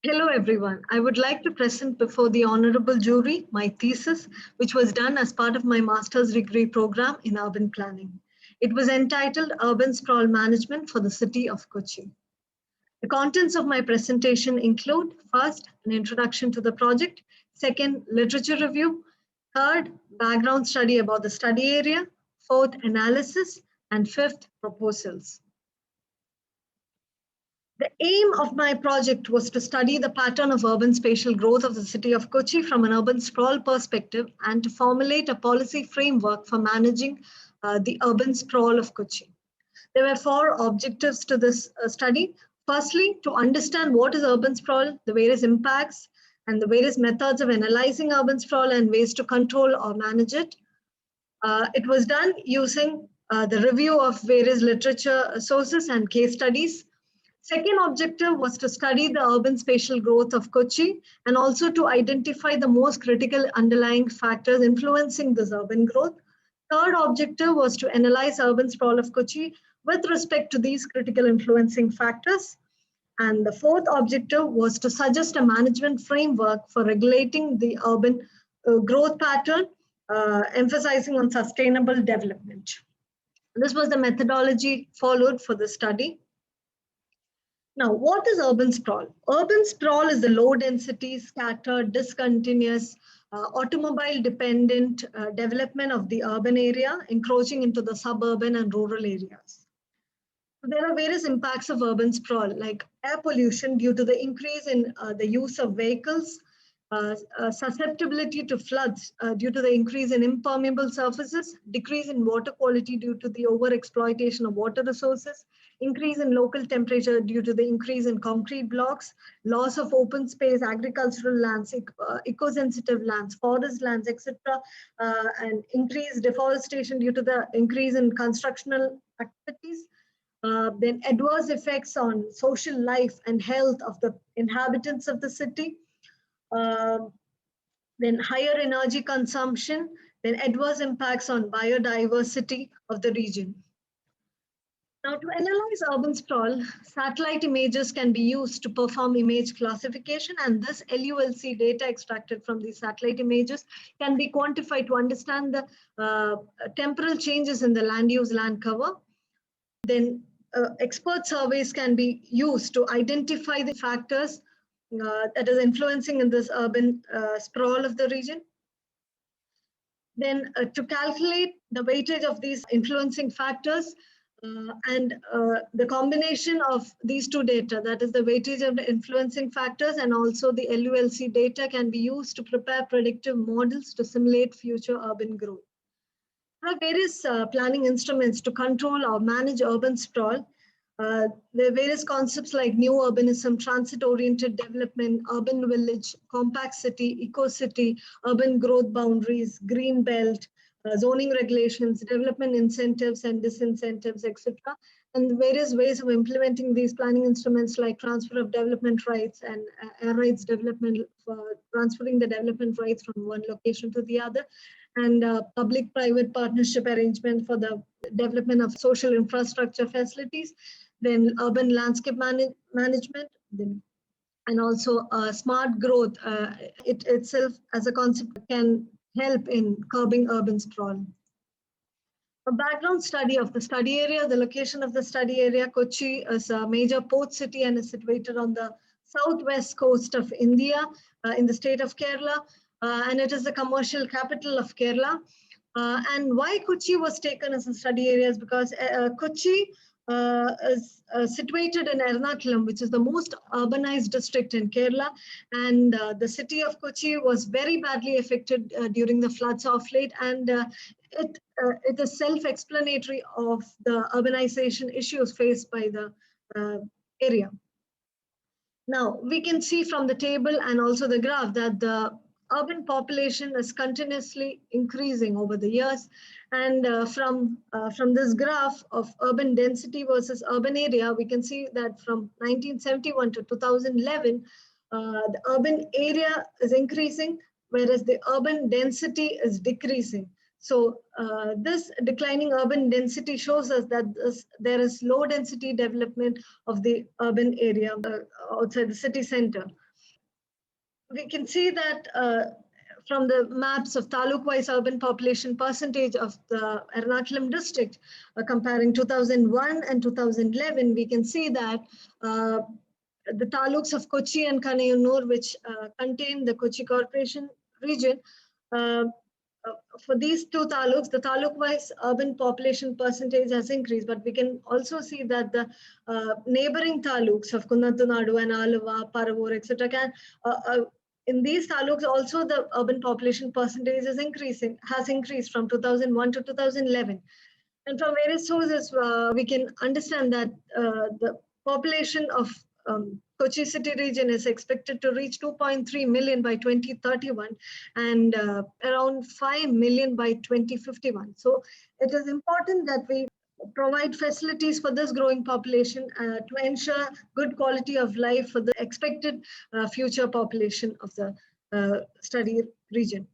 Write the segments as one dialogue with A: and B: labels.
A: Hello everyone. I would like to present before the honorable jury my thesis, which was done as part of my master's degree program in urban planning. It was entitled Urban Sprawl Management for the City of Kochi. The contents of my presentation include: first, an introduction to the project; second, literature review; third, background study about the study area; fourth, analysis; and fifth, proposals. The aim of my project was to study the pattern of urban spatial growth of the city of Kochi from an urban sprawl perspective and to formulate a policy framework for managing the urban sprawl of Kochi. There were four objectives to this study. Firstly, to understand what is urban sprawl, the various impacts, and the various methods of analyzing urban sprawl and ways to control or manage it. It was done using the review of various literature sources and case studies. Second objective was to study the urban spatial growth of Kochi and also to identify the most critical underlying factors influencing this urban growth. Third objective was to analyze urban sprawl of Kochi with respect to these critical influencing factors. And the fourth objective was to suggest a management framework for regulating the urban growth pattern, emphasizing on sustainable development. This was the methodology followed for the study. Now, what is urban sprawl? Urban sprawl is the low density, scattered, discontinuous, automobile dependent development of the urban area, encroaching into the suburban and rural areas. So there are various impacts of urban sprawl, like air pollution due to the increase in the use of vehicles, susceptibility to floods due to the increase in impermeable surfaces, decrease in water quality due to the overexploitation of water resources, increase in local temperature due to the increase in concrete blocks, loss of open space, agricultural lands, eco-sensitive lands, forest lands, etc., and increased deforestation due to the increase in constructional activities. Then adverse effects on social life and health of the inhabitants of the city. Then higher energy consumption, then adverse impacts on biodiversity of the region. Now, to analyze urban sprawl, satellite images can be used to perform image classification, and this LULC data extracted from these satellite images can be quantified to understand the temporal changes in the land use, land cover. Then expert surveys can be used to identify the factors that is influencing in this urban sprawl of the region. Then to calculate the weightage of these influencing factors and the combination of these two data, that is the weightage of the influencing factors and also the LULC data, can be used to prepare predictive models to simulate future urban growth. There are various planning instruments to control or manage urban sprawl. There are various concepts like new urbanism, transit-oriented development, urban village, compact city, eco-city, urban growth boundaries, green belt, zoning regulations, development incentives and disincentives, etc. And various ways of implementing these planning instruments like transfer of development rights and air rights development, for transferring the development rights from one location to the other, and public-private partnership arrangement for the development of social infrastructure facilities, then urban landscape management, and also smart growth. It itself as a concept can help in curbing urban sprawl. A background study of the study area. The location of the study area: Kochi is a major port city and is situated on the southwest coast of India in the state of Kerala, and it is the commercial capital of Kerala. And why Kochi was taken as a study area is because Kochi is situated in Ernakulam, which is the most urbanized district in Kerala, and the city of Kochi was very badly affected during the floods of late, and it is self-explanatory of the urbanization issues faced by the area. Now, we can see from the table and also the graph that the urban population is continuously increasing over the years. And from this graph of urban density versus urban area, we can see that from 1971 to 2011, the urban area is increasing, whereas the urban density is decreasing. So this declining urban density shows us that there is low density development of the urban area outside the city center. we can see that from the maps of taluk-wise urban population percentage of the Ernakulam district, comparing 2001 and 2011, we can see that the taluks of Kochi and Kanayunnur, which contain the Kochi Corporation region, for these two taluks, the taluk-wise urban population percentage has increased, but we can also see that the neighboring taluks of Kunnattunadu and Aluva, Paravur, etc., in these taluks also the urban population percentage is has increased from 2001 to 2011. And from various sources, we can understand that the population of Kochi city region is expected to reach 2.3 million by 2031 and around 5 million by 2051. So it is important that we provide facilities for this growing population to ensure good quality of life for the expected future population of the study region.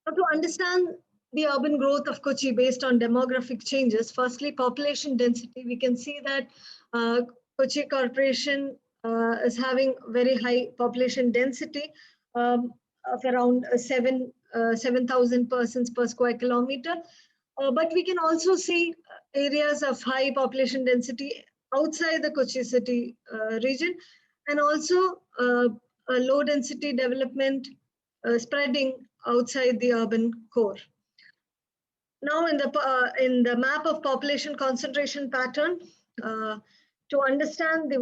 A: Now, to understand the urban growth of Kochi based on demographic changes, firstly, population density, we can see that Kochi Corporation is having very high population density of around 7,000 persons per square kilometer. But we can also see areas of high population density outside the Kochi city region, and also a low density development spreading outside the urban core. Now, in the map of population concentration pattern, to understand the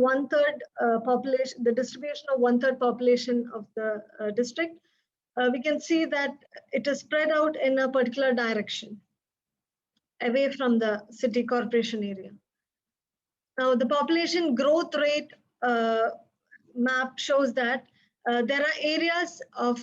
A: population, the distribution of 1/3 population of the district, we can see that it is spread out in a particular direction, away from the city corporation area. Now, the population growth rate map shows that there are areas of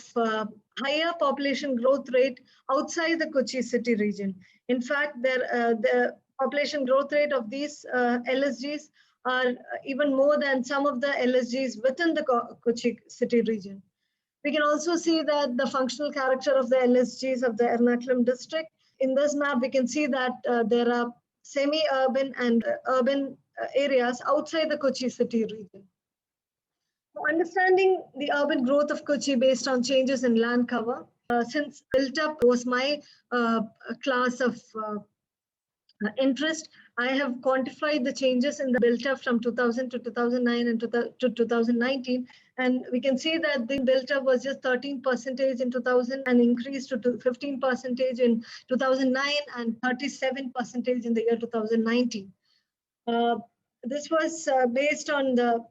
A: higher population growth rate outside the Kochi city region. In fact, the population growth rate of these LSGs are even more than some of the LSGs within the Kochi city region. We can also see that the functional character of the LSGs of the Ernakulam district. In this map, we can see that there are semi-urban and urban areas outside the Kochi city region. Understanding the urban growth of Kochi based on changes in land cover, since built up was my class of interest, I have quantified the changes in the built up from 2000 to 2009 and to 2019. And we can see that the built up was just 13% in 2000 and increased to 15% in 2009 and 37% in the year 2019. This was based on the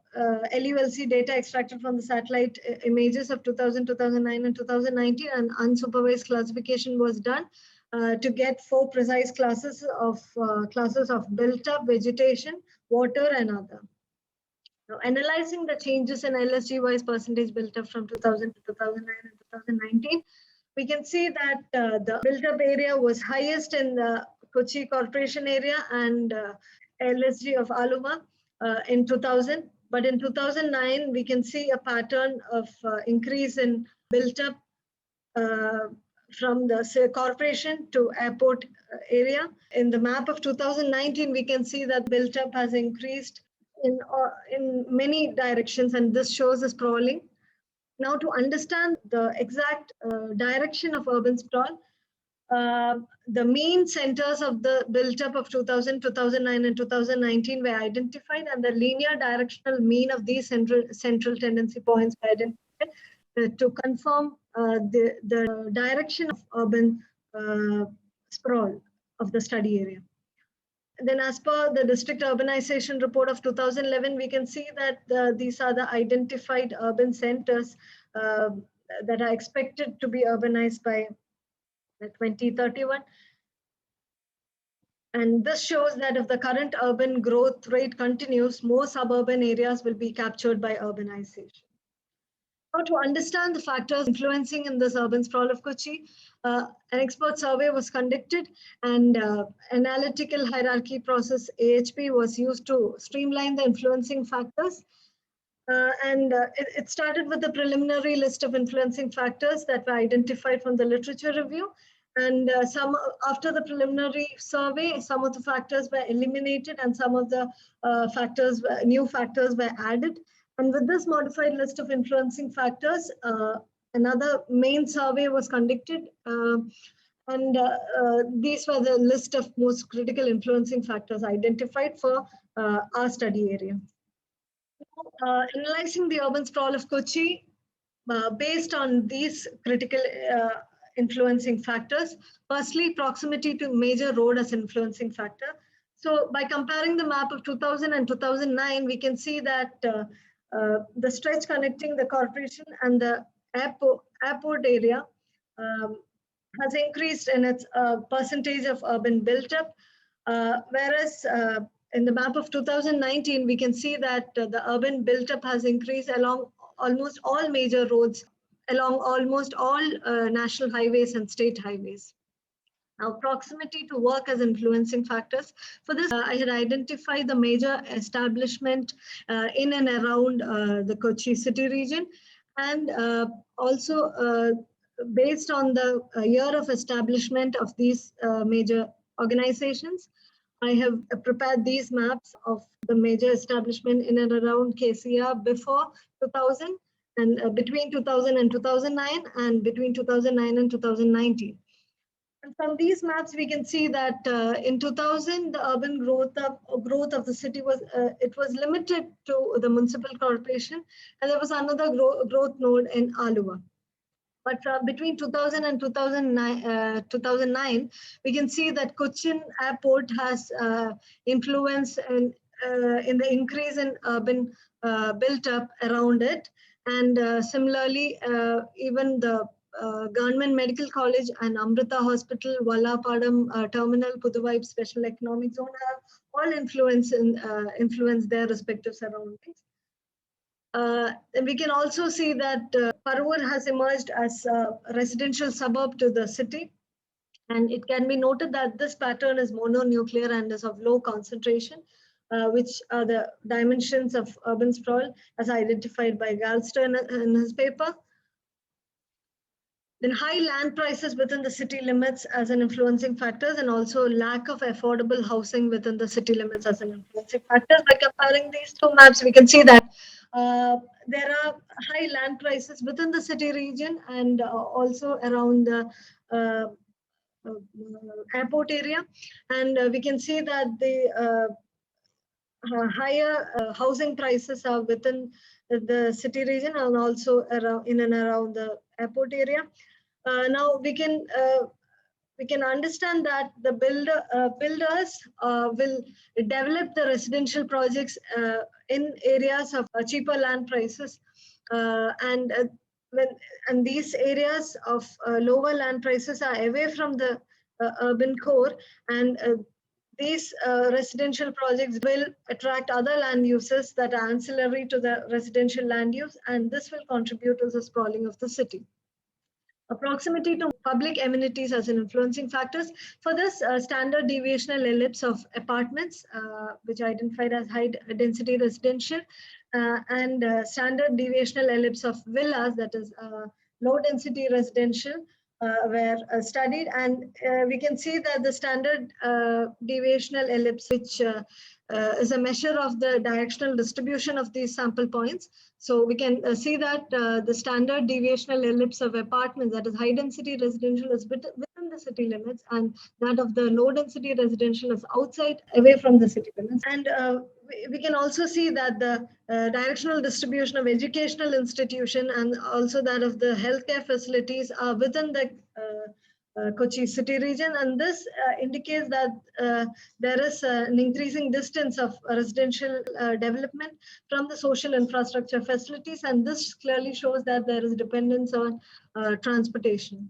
A: LULC data extracted from the satellite images of 2000, 2009 and 2019, and unsupervised classification was done to get 4 precise classes of built up, vegetation, water and other. Now, analyzing the changes in LSG-wise percentage built up from 2000 to 2009 and 2019, we can see that the built up area was highest in the Kochi Corporation area and LSG of Aluva in 2000. But in 2009, we can see a pattern of increase in built up from the corporation to airport area. In the map of 2019, we can see that built up has increased in many directions, and this shows a sprawling. Now, to understand the exact direction of urban sprawl, the mean centers of the built up of 2000, 2009 and 2019 were identified, and the linear directional mean of these central tendency points were identified to confirm the direction of urban sprawl of the study area. Then, as per the district urbanization report of 2011, we can see that these are the identified urban centers that are expected to be urbanized by 2031. And this shows that if the current urban growth rate continues, more suburban areas will be captured by urbanization. Now, to understand the factors influencing in this urban sprawl of Kochi, an expert survey was conducted, and analytical hierarchy process AHP was used to streamline the influencing factors. It started with the preliminary list of influencing factors that were identified from the literature review. And after the preliminary survey, some of the factors were eliminated and some of the new factors were added. And with this modified list of influencing factors, another main survey was conducted, and these were the list of most critical influencing factors identified for our study area. Analyzing the urban sprawl of Kochi, based on these critical influencing factors, firstly, proximity to major road as influencing factor. So by comparing the map of 2000 and 2009, we can see that the stretch connecting the corporation and the airport area has increased in its percentage of urban built-up, whereas in the map of 2019, we can see that the urban built-up has increased along almost all major roads, along almost all national highways and state highways. Now, proximity to work as influencing factors. For this, I had identified the major establishment in and around the Kochi city region, and also based on the year of establishment of these major organizations, I have prepared these maps of the major establishment in and around KCR before 2000 and between 2000 and 2009 and between 2009 and 2019. And from these maps, we can see that in 2000, the urban growth of the city was it was limited to the municipal corporation, and there was another growth node in Aluva. But between 2000 and 2009, we can see that Cochin Airport has influence in the increase in urban built-up around it. And similarly, even the Government Medical College and Amrita Hospital, Vallapadam Terminal, Puduvai Special Economic Zone have all influence their respective surroundings. And we can also see that Parvur has emerged as a residential suburb to the city. And it can be noted that this pattern is mononuclear and is of low concentration, which are the dimensions of urban sprawl as identified by Galston in his paper. Then high land prices within the city limits as an influencing factors, and also lack of affordable housing within the city limits as an influencing factors. By comparing these two maps, we can see that there are high land prices within the city region and also around the airport area. And we can see that the higher housing prices are within the city region and also around, in and around the airport area. Now we can understand that the builders will develop the residential projects in areas of cheaper land prices, and these areas of lower land prices are away from the urban core, and these residential projects will attract other land uses that are ancillary to the residential land use, and this will contribute to the sprawling of the city. Proximity to public amenities as an influencing factors. For this, standard deviational ellipse of apartments, which identified as high density residential, and standard deviational ellipse of villas, that is low density residential, were studied. And we can see that the standard deviational ellipse, which is a measure of the directional distribution of these sample points. So we can see that the standard deviational ellipse of apartments, that is high density residential, is within the city limits, and that of the low density residential is outside, away from the city limits. And we can also see that the directional distribution of educational institution and also that of the healthcare facilities are within the Kochi city region, and this indicates that there is an increasing distance of residential development from the social infrastructure facilities, and this clearly shows that there is dependence on transportation.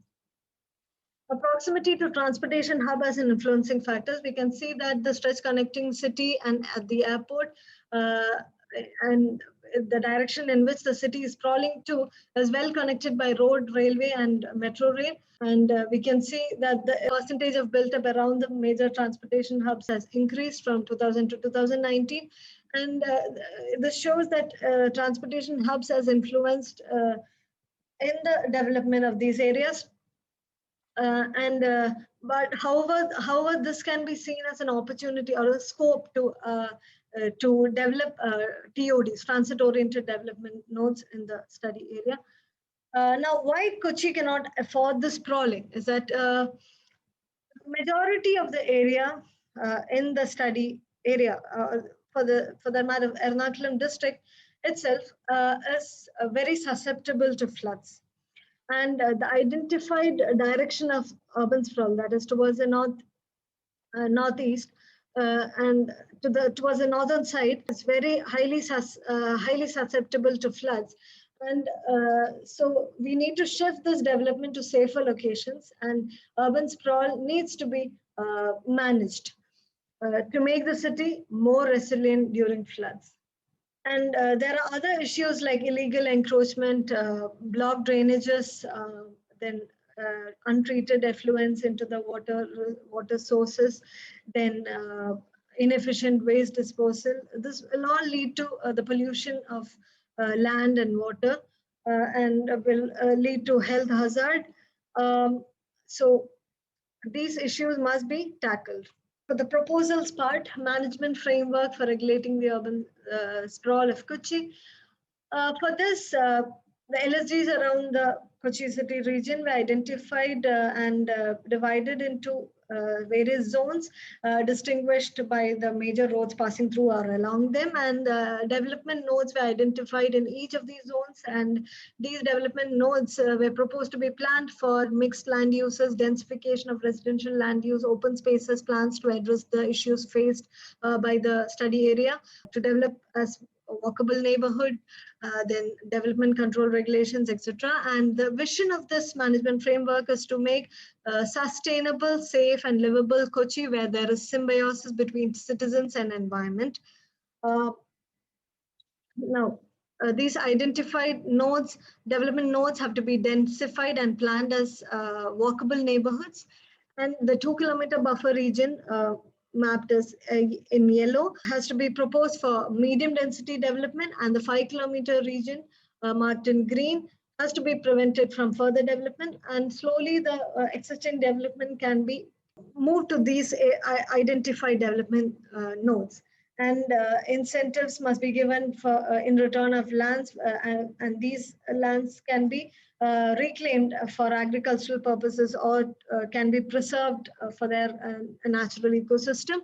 A: A proximity to transportation hub as an influencing factors, we can see that the stretch connecting city and at the airport and the direction in which the city is sprawling to is well connected by road, railway, and metro rail. And we can see that the percentage of built up around the major transportation hubs has increased from 2000 to 2019. And this shows that transportation hubs has influenced in the development of these areas. But however, this can be seen as an opportunity or a scope to to develop TODs, transit-oriented development nodes in the study area. Now, why Kochi cannot afford the sprawling is that majority of the area in the study area for the matter of Ernakulam district itself is very susceptible to floods. And the identified direction of urban sprawl, that is towards the northeast and towards the northern side, is very highly susceptible to floods. And so we need to shift this development to safer locations, and urban sprawl needs to be managed to make the city more resilient during floods. And there are other issues like illegal encroachment, blocked drainages, then untreated effluents into the water sources, then inefficient waste disposal. This will all lead to the pollution of land and water, and will lead to health hazard. So these issues must be tackled. For the proposals part, management framework for regulating the urban sprawl of Kochi. For this, the LSGs around the Kochi city region were identified and divided into various zones, distinguished by the major roads passing through or along them, and development nodes were identified in each of these zones, and these development nodes were proposed to be planned for mixed land uses, densification of residential land use, open spaces plans to address the issues faced by the study area, to develop as a walkable neighborhood, then development control regulations, etc. And the vision of this management framework is to make sustainable, safe, and livable Kochi, where there is symbiosis between citizens and environment. Now, these identified nodes, development nodes, have to be densified and planned as walkable neighborhoods. And the 2-kilometer buffer region, mapped as in yellow, has to be proposed for medium density development, and the 5-kilometer region marked in green has to be prevented from further development, and slowly the existing development can be moved to these identified development nodes. And incentives must be given for in return of lands, and these lands can be reclaimed for agricultural purposes, or can be preserved for their natural ecosystem.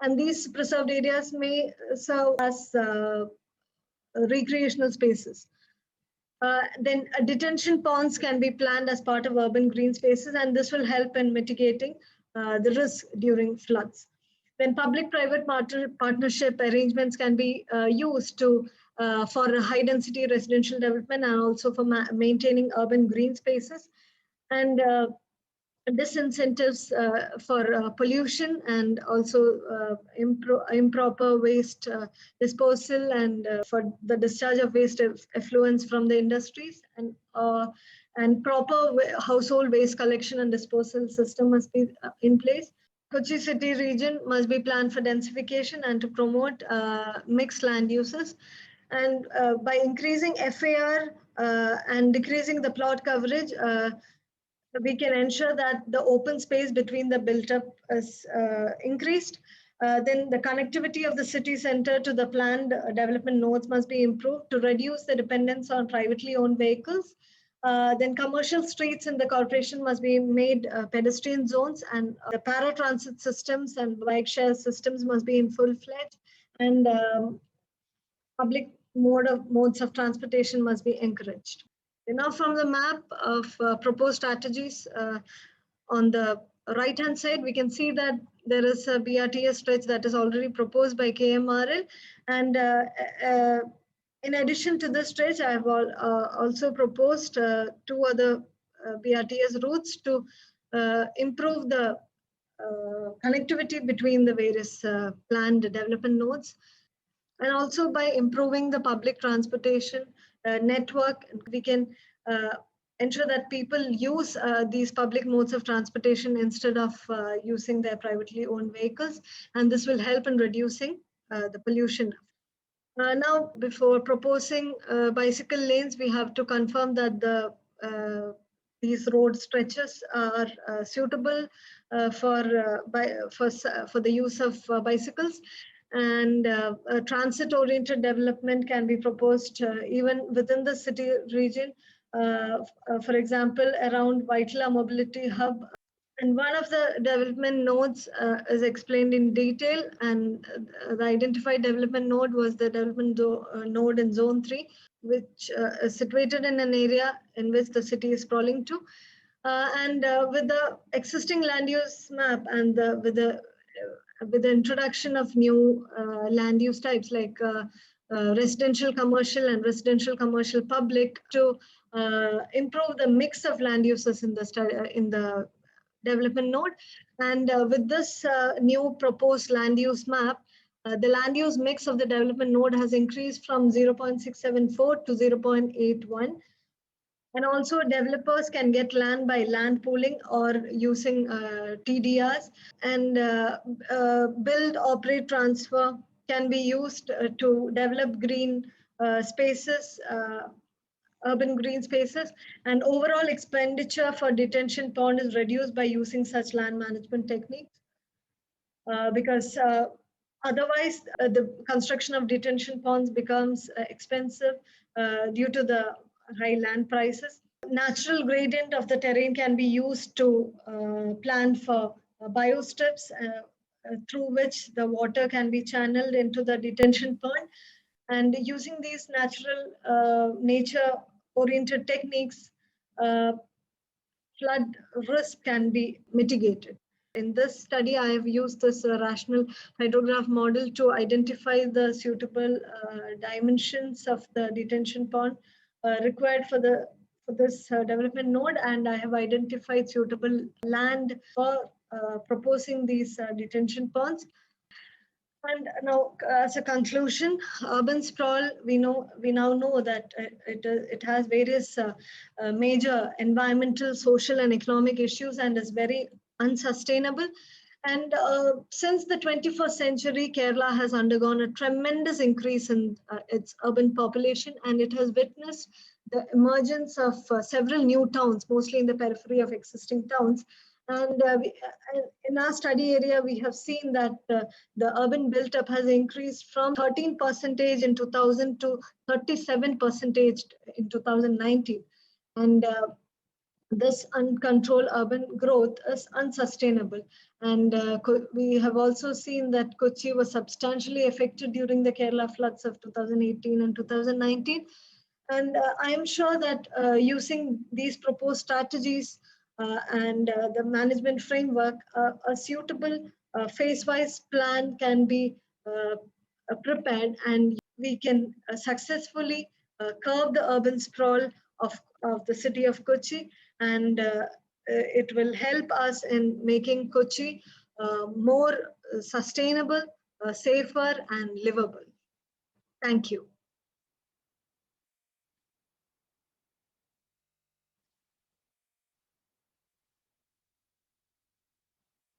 A: And these preserved areas may serve as recreational spaces. Then detention ponds can be planned as part of urban green spaces, and this will help in mitigating the risk during floods. Then public-private partnership arrangements can be used to for high density residential development, and also for maintaining urban green spaces. And disincentives for pollution, and also improper waste disposal, and for the discharge of waste effluents from the industries, and proper household waste collection and disposal system must be in place. Kochi city region must be planned for densification and to promote mixed land uses. And by increasing FAR and decreasing the plot coverage, we can ensure that the open space between the built up is increased. Then the connectivity of the city center to the planned development nodes must be improved to reduce the dependence on privately owned vehicles. Then commercial streets in the corporation must be made pedestrian zones, and the paratransit systems and bike share systems must be in full-fledged, and public modes of transportation must be encouraged. Now from the map of proposed strategies on the right-hand side, we can see that there is a BRTS stretch that is already proposed by KMRL, and in addition to this stretch, I have also proposed 2 other BRTS routes to improve the connectivity between the various planned development nodes. And also by improving the public transportation network, we can ensure that people use these public modes of transportation instead of using their privately owned vehicles. And this will help in reducing the pollution. Now, before proposing bicycle lanes, we have to confirm that these road stretches are suitable for the use of bicycles. and a transit-oriented development can be proposed even within the city region. For example, around Vaitla Mobility Hub. And one of the development nodes is explained in detail, and the identified development node was the development node in Zone 3, which is situated in an area in which the city is sprawling to. With the existing land use map and with the introduction of new land use types like residential commercial and residential commercial public to improve the mix of land uses in the development node. And with this new proposed land use map, the land use mix of the development node has increased from 0.674 to 0.81. And also developers can get land by land pooling or using TDRs, and build, operate, transfer can be used to develop green spaces, urban green spaces, and overall expenditure for detention pond is reduced by using such land management techniques. Because otherwise the construction of detention ponds becomes expensive due to the high land prices. Natural gradient of the terrain can be used to plan for biostrips through which the water can be channeled into the detention pond. And using these natural nature-oriented techniques, flood risk can be mitigated. In this study, I have used this rational hydrograph model to identify the suitable dimensions of the detention pond required for this development node, and I have identified suitable land for proposing these detention ponds. And now, as a conclusion, urban sprawl, we now know that it has various major environmental, social, and economic issues, and is very unsustainable. And since the 21st century, Kerala has undergone a tremendous increase in its urban population, and it has witnessed the emergence of several new towns, mostly in the periphery of existing towns. And in our study area, we have seen that the urban built-up has increased from 13% in 2000 to 37% in 2019. And this uncontrolled urban growth is unsustainable. And we have also seen that Kochi was substantially affected during the Kerala floods of 2018 and 2019. And I am sure that using these proposed strategies and the management framework, a suitable phase-wise plan can be prepared, and we can successfully curb the urban sprawl of the city of Kochi, and it will help us in making Kochi more sustainable, safer, and livable. Thank you.